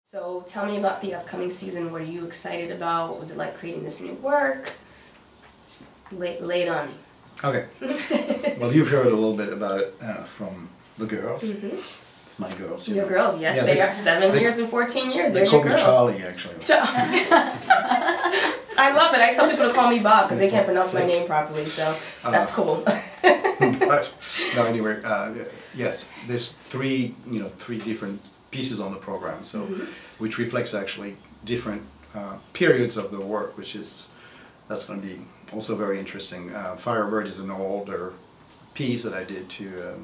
So tell me about the upcoming season. What are you excited about? What was it like creating this new work? Just lay it on me. Okay. Well, you've heard a little bit about it from the girls. Mm-hmm. It's my girls. Your girls, yes, yeah, they are 7 years and 14 years. They're your girls. They call me Charlie, actually. I love it. I tell people to call me Bob because they can't pronounce my name properly, so that's cool. But no, anyway, yes, there's three different pieces on the program, so which reflects actually different periods of the work, that's going to be also very interesting. Firebird is an older piece that I did to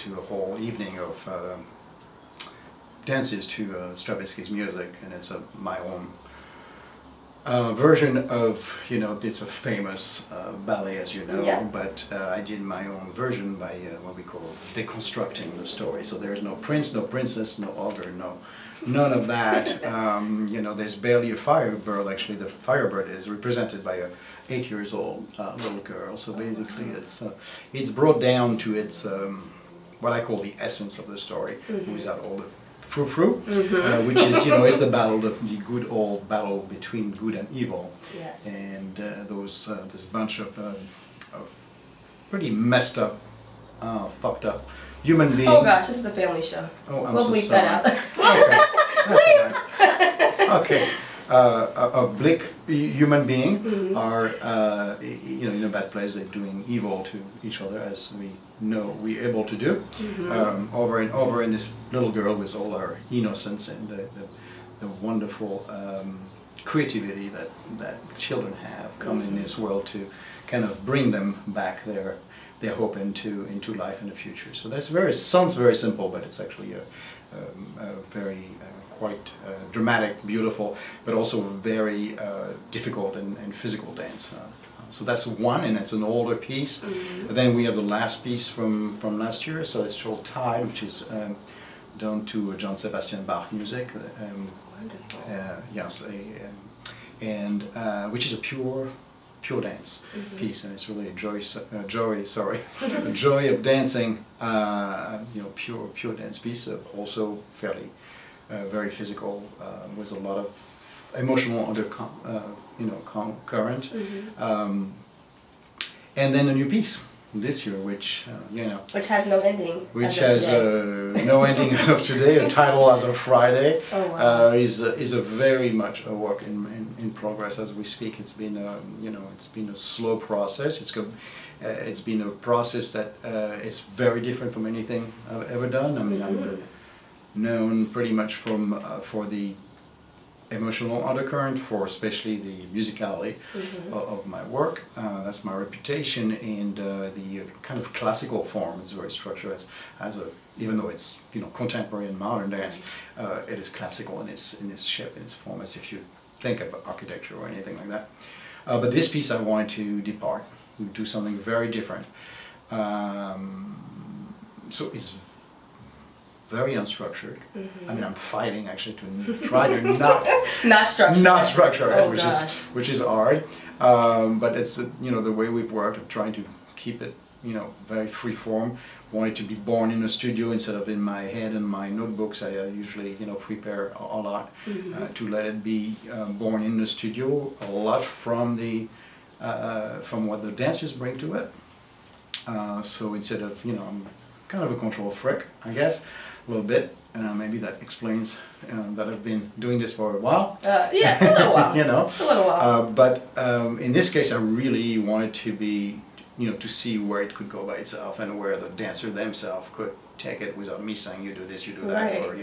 a whole evening of dances to Stravinsky's music, and it's my own version of, it's a famous ballet, as you know, but I did my own version by what we call deconstructing the story. So there's no prince, no princess, no ogre, none of that. There's barely a firebird. Actually, the firebird is represented by a 8-year-old little girl. So basically, it's brought down to its what I call the essence of the story, without all the frou-frou, which is, is the battle, the good old battle between good and evil. Yes. And this bunch of pretty messed up, fucked up human beings. Oh gosh, this is a family show. Oh, I'm we'll so bleep sorry. that out. Okay, that's fine. Okay. A bleak human being are, in a bad place. They're doing evil to each other, as we know we're able to do. Over in this little girl with all her innocence and the wonderful creativity that children have come in this world to kind of bring them back their hope into life in the future. So sounds very simple, but it's actually a very quite dramatic, beautiful, but also very difficult and physical dance. So that's one, and it's an older piece. Then we have the last piece from last year, so it's called Tide, which is done to John Sebastian Bach music. Yes, which is a pure dance piece, and it's really a joy of dancing. Pure dance piece, also fairly very physical, with a lot of emotional current. And then a new piece this year, which which has no ending. Which has no ending as of today. A title as of Friday. Oh, wow. Is a very much a work in progress as we speak. It's been it's been a slow process. It's been a process that is very different from anything I've ever done. I mean, I'm known pretty much for the emotional undercurrent, for especially the musicality of my work. That's my reputation, and the kind of classical form is very structured even though it's contemporary and modern dance, it is classical in its shape, in its form, as if you think of architecture or anything like that. But this piece I wanted to depart, do something very different. So it's very unstructured. I mean, I'm fighting actually to try to not structure it, which is hard. But it's the way we've worked of trying to keep it very free form. Want it to be born in a studio instead of in my head and my notebooks. I usually prepare a lot to let it be born in the studio. A lot from what the dancers bring to it. So instead of I'm kind of a control freak, I guess. A little bit, maybe that explains that I've been doing this for a while. Yeah, a little while. A little while. But in this case, I really wanted to be, to see where it could go by itself, and where the dancer themselves could take it without me saying you do this, you do that, or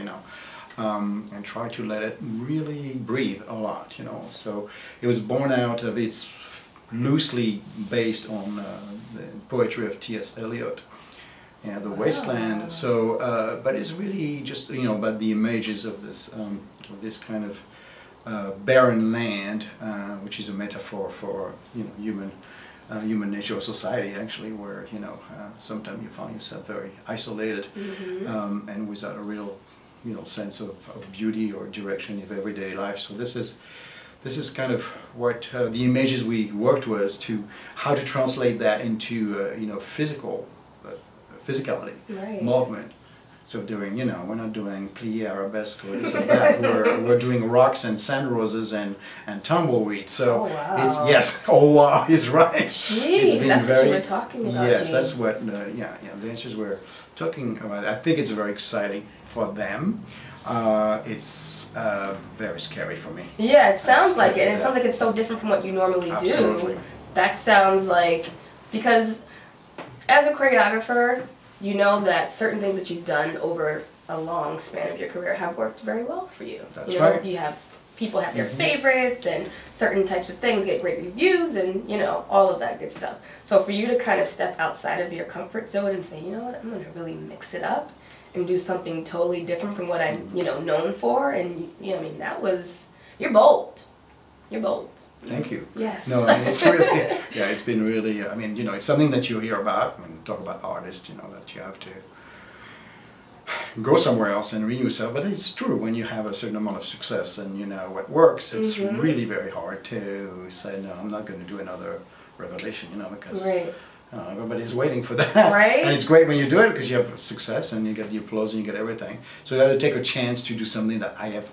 and try to let it really breathe a lot. So it was born out of it's loosely based on the poetry of T.S. Eliot. Yeah, the wasteland. So, but it's really just about the images of this kind of barren land, which is a metaphor for human nature or society, actually, where sometimes you find yourself very isolated and without a real sense of beauty or direction of everyday life. So this is kind of what the images we worked with, to how to translate that into physicality, movement. So doing, you know, we're not doing plie, arabesque, or this or that. We're doing rocks and sand roses and tumbleweed. So oh, wow. it's, yes, oh wow, he's right. Jeez, that's what you were talking about. Yes, Gene. that's what, yeah, dancers were talking about. I think it's very exciting for them. It's very scary for me. Yeah, it sounds like it. And it sounds like it's so different from what you normally Absolutely. do. That sounds like, because as a choreographer, you know that certain things that you've done over a long span of your career have worked very well for you. That's you know, right. You have people have their favorites, and certain types of things get great reviews, and you know, all of that good stuff. So for you to kind of step outside of your comfort zone and say, you know what, I'm gonna really mix it up and do something totally different from what I'm, you know, known for, and you know, I mean, that was, you're bold. You're bold. Thank you. Yes. No, I mean, it's really, yeah, it's been really, I mean, you know, it's something that you hear about when you talk about artists, you know, that you have to go somewhere else and renew yourself. But it's true, when you have a certain amount of success and you know what works, it's really very hard to say, no, I'm not going to do another Revelation, you know, because everybody's waiting for that. Right. And it's great when you do it because you have success and you get the applause and you get everything. So you got to take a chance to do something that I have,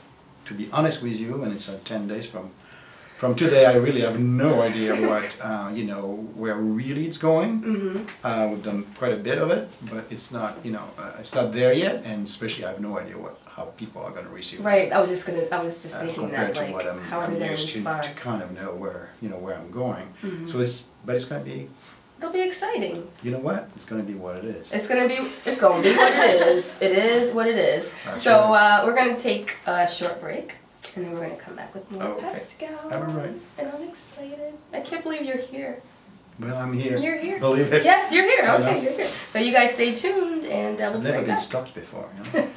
to be honest with you, and it's 10 days from today, I really have no idea what, you know, where really it's going. We've done quite a bit of it, but it's not, you know, it's not there yet, and especially I have no idea how people are going to receive it. Right, I was just thinking compared that, to what like, how are they going to used respond? to kind of know where, you know, where I'm going. So but it's going to be, It'll be exciting. you know what? It's going to be what it is. It's gonna be what it is. It is what it is. That's so right. We're gonna take a short break, and then we're gonna come back with more Okay. Pascal. All right. And I'm excited. I can't believe you're here. Well, I'm here. You're here. Believe it. Yes, you're here. I know. Okay, you're here. So you guys stay tuned, and we'll I've be never right been back. stopped before, you know.